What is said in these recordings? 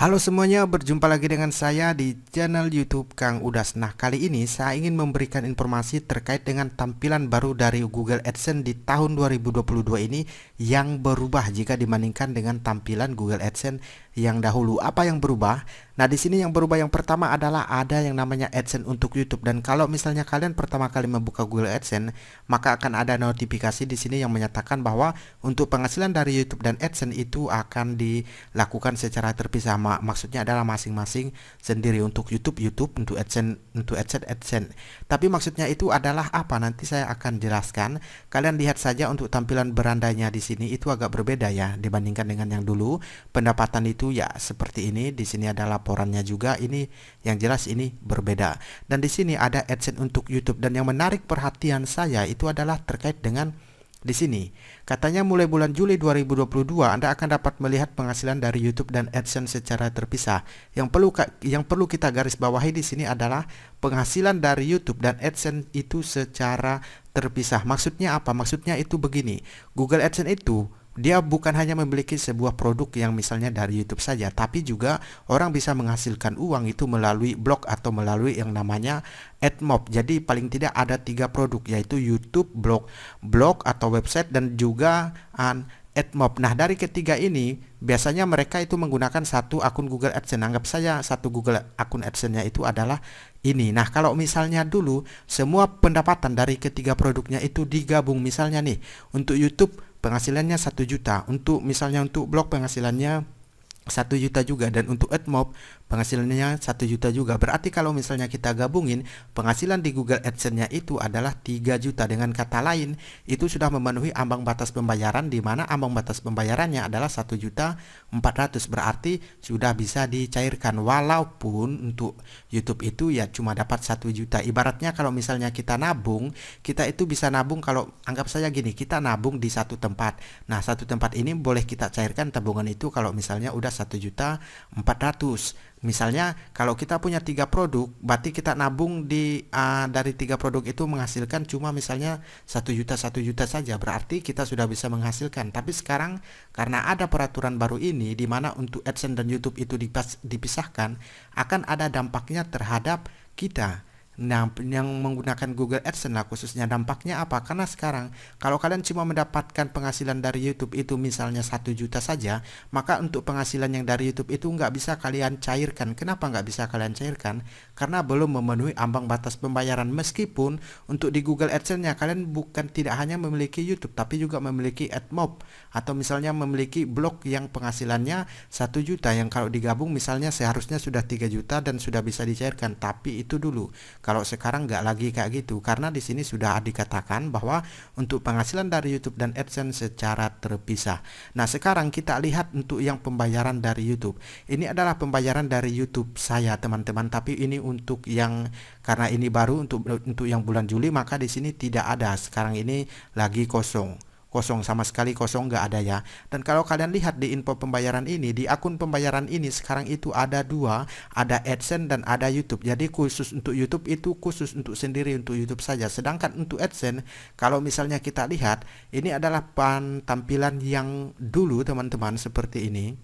Halo semuanya, berjumpa lagi dengan saya di channel YouTube Kang Udas. Nah, kali ini saya ingin memberikan informasi terkait dengan tampilan baru dari Google AdSense di tahun 2022 ini yang berubah jika dibandingkan dengan tampilan Google AdSense yang dahulu. Apa yang berubah? Nah, di sini yang berubah yang pertama adalah ada yang namanya AdSense untuk YouTube, dan kalau misalnya kalian pertama kali membuka Google AdSense, maka akan ada notifikasi di sini yang menyatakan bahwa untuk penghasilan dari YouTube dan AdSense itu akan dilakukan secara terpisah. Maksudnya adalah masing-masing sendiri. Untuk YouTube untuk AdSense. Tapi maksudnya itu adalah apa? Nanti saya akan jelaskan. Kalian lihat saja untuk tampilan berandanya di sini itu agak berbeda ya dibandingkan dengan yang dulu. Pendapatan itu ya seperti ini. Di sini ada laporannya juga. Ini yang jelas ini berbeda. Dan di sini ada AdSense untuk YouTube, dan yang menarik perhatian saya itu adalah terkait dengan di sini. Katanya mulai bulan Juli 2022 Anda akan dapat melihat penghasilan dari YouTube dan AdSense secara terpisah. Yang perlu kita garis bawahi di sini adalah penghasilan dari YouTube dan AdSense itu secara terpisah. Maksudnya apa? Maksudnya itu begini. Google AdSense itu dia bukan hanya memiliki sebuah produk yang misalnya dari YouTube saja, tapi juga orang bisa menghasilkan uang itu melalui blog atau melalui yang namanya AdMob. Jadi paling tidak ada 3 produk, yaitu YouTube, blog atau website, dan juga AdMob. Nah, dari ketiga ini biasanya mereka itu menggunakan satu akun Google AdSense. Anggap saja satu Google akun AdSense-nya itu adalah ini. Nah, kalau misalnya dulu semua pendapatan dari ketiga produknya itu digabung, misalnya nih untuk YouTube penghasilannya 1 juta, untuk misalnya untuk blog penghasilannya 1 juta juga, dan untuk AdMob penghasilannya 1 juta juga. Berarti kalau misalnya kita gabungin penghasilan di Google AdSense-nya itu adalah 3 juta. Dengan kata lain, itu sudah memenuhi ambang batas pembayaran, di mana ambang batas pembayarannya adalah 1.400.000. Berarti sudah bisa dicairkan, walaupun untuk YouTube itu ya cuma dapat 1 juta. Ibaratnya kalau misalnya kita nabung, kita itu bisa nabung, kalau anggap saja gini, kita nabung di satu tempat. Nah, satu tempat ini boleh kita cairkan tabungan itu kalau misalnya udah 1.400.000. Misalnya kalau kita punya 3 produk, berarti kita nabung dari 3 produk itu menghasilkan cuma misalnya 1 juta saja. Berarti kita sudah bisa menghasilkan. Tapi sekarang karena ada peraturan baru ini, di mana untuk AdSense dan YouTube itu dipisahkan, akan ada dampaknya terhadap kita. Nah, yang menggunakan Google AdSense lah khususnya. Dampaknya apa? Karena sekarang kalau kalian cuma mendapatkan penghasilan dari YouTube itu misalnya 1 juta saja, maka untuk penghasilan yang dari YouTube itu nggak bisa kalian cairkan. Kenapa nggak bisa kalian cairkan? Karena belum memenuhi ambang batas pembayaran. Meskipun untuk di Google AdSense-nya kalian bukan tidak hanya memiliki YouTube, tapi juga memiliki AdMob, atau misalnya memiliki blog yang penghasilannya 1 juta, yang kalau digabung misalnya seharusnya sudah 3 juta dan sudah bisa dicairkan. Tapi itu dulu. Kalau sekarang nggak lagi kayak gitu, karena di sini sudah dikatakan bahwa untuk penghasilan dari YouTube dan AdSense secara terpisah. Nah, sekarang kita lihat untuk yang pembayaran dari YouTube. Ini adalah pembayaran dari YouTube saya, teman-teman. Tapi ini untuk yang, karena ini baru untuk yang bulan Juli, maka di sini tidak ada. Sekarang ini lagi kosong. Kosong, sama sekali kosong, nggak ada ya. Dan kalau kalian lihat di info pembayaran ini, di akun pembayaran ini sekarang itu ada 2, ada AdSense dan ada YouTube. Jadi khusus untuk YouTube itu khusus untuk sendiri untuk YouTube saja. Sedangkan untuk AdSense, kalau misalnya kita lihat, ini adalah tampilan yang dulu teman-teman seperti ini.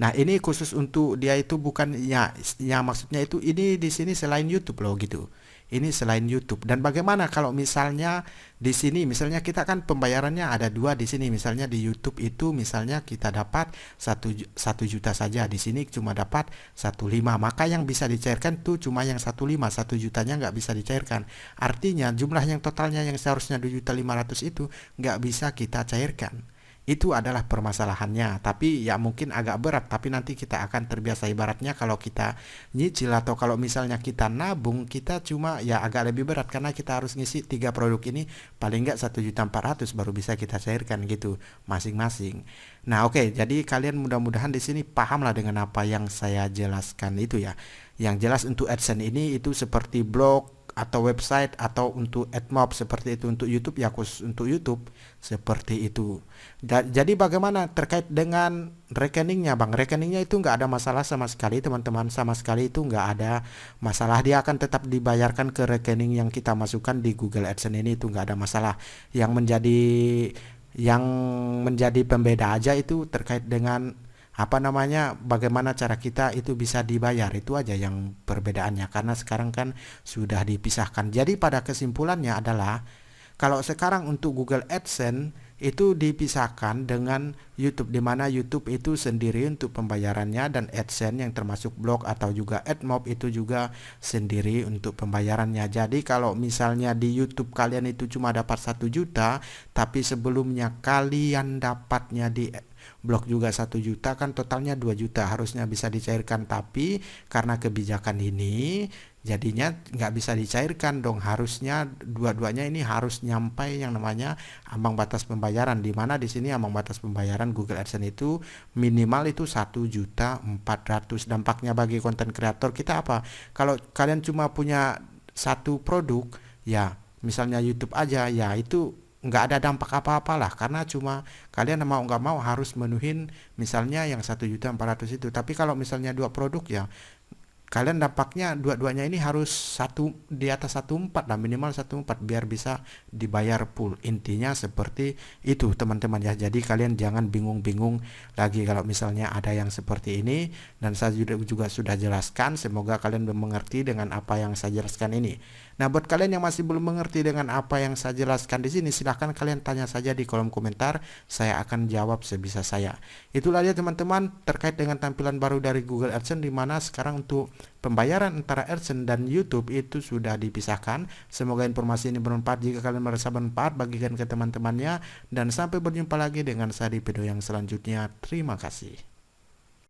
Nah, ini khusus untuk dia, itu bukan ya maksudnya itu ini di sini selain YouTube loh gitu. Ini selain YouTube. Dan bagaimana kalau misalnya di sini misalnya kita kan pembayarannya ada 2 di sini. Misalnya di YouTube itu misalnya kita dapat 1 juta saja. Di sini cuma dapat 1,5. Maka yang bisa dicairkan tuh cuma yang 1,5. 1 jutanya nggak bisa dicairkan. Artinya jumlah yang totalnya yang seharusnya 2.500.000 itu nggak bisa kita cairkan. Itu adalah permasalahannya. Tapi ya mungkin agak berat, tapi nanti kita akan terbiasa. Ibaratnya kalau kita nyicil atau kalau misalnya kita nabung, kita cuma ya agak lebih berat karena kita harus ngisi 3 produk ini paling nggak 1.400.000 baru bisa kita cairkan gitu masing-masing. Nah, oke, jadi kalian mudah-mudahan di sini pahamlah dengan apa yang saya jelaskan itu ya. Yang jelas untuk AdSense ini itu seperti blog atau website, atau untuk AdMob seperti itu. Untuk YouTube ya khusus untuk YouTube seperti itu. Jadi bagaimana terkait dengan rekeningnya, Bang? Rekeningnya itu nggak ada masalah sama sekali, teman-teman. Sama sekali itu nggak ada masalah. Dia akan tetap dibayarkan ke rekening yang kita masukkan di Google AdSense ini, itu nggak ada masalah. Yang menjadi pembeda aja itu terkait dengan bagaimana cara kita itu bisa dibayar. Itu aja yang perbedaannya, karena sekarang kan sudah dipisahkan. Jadi pada kesimpulannya adalah, kalau sekarang untuk Google AdSense itu dipisahkan dengan YouTube, di mana YouTube itu sendiri untuk pembayarannya, dan AdSense yang termasuk blog atau juga AdMob itu juga sendiri untuk pembayarannya. Jadi kalau misalnya di YouTube kalian itu cuma dapat 1 juta, tapi sebelumnya kalian dapatnya di blog juga 1 juta, kan totalnya 2 juta harusnya bisa dicairkan. Tapi karena kebijakan ini jadinya nggak bisa dicairkan dong, harusnya dua-duanya ini harus nyampai yang namanya ambang batas pembayaran, di mana di sini ambang batas pembayaran Google AdSense itu minimal itu 1.400.000. Dampaknya bagi konten kreator kita apa? Kalau kalian cuma punya satu produk, ya misalnya YouTube aja, ya itu nggak ada dampak apa-apalah, karena cuma kalian mau nggak mau harus menuhin misalnya yang 1.400.000 itu. Tapi kalau misalnya 2 produk, ya kalian dampaknya dua-duanya ini harus di atas 1.4 lah, minimal 1.4 biar bisa dibayar full. Intinya seperti itu teman-teman ya. Jadi kalian jangan bingung-bingung lagi kalau misalnya ada yang seperti ini, dan saya juga sudah jelaskan. Semoga kalian mengerti dengan apa yang saya jelaskan ini. Nah, buat kalian yang masih belum mengerti dengan apa yang saya jelaskan di sini, silahkan kalian tanya saja di kolom komentar, saya akan jawab sebisa saya. Itulah dia teman-teman terkait dengan tampilan baru dari Google AdSense, di mana sekarang untuk pembayaran antara AdSense dan YouTube itu sudah dipisahkan. Semoga informasi ini bermanfaat. Jika kalian merasa bermanfaat, bagikan ke teman-temannya, dan sampai berjumpa lagi dengan saya di video yang selanjutnya. Terima kasih.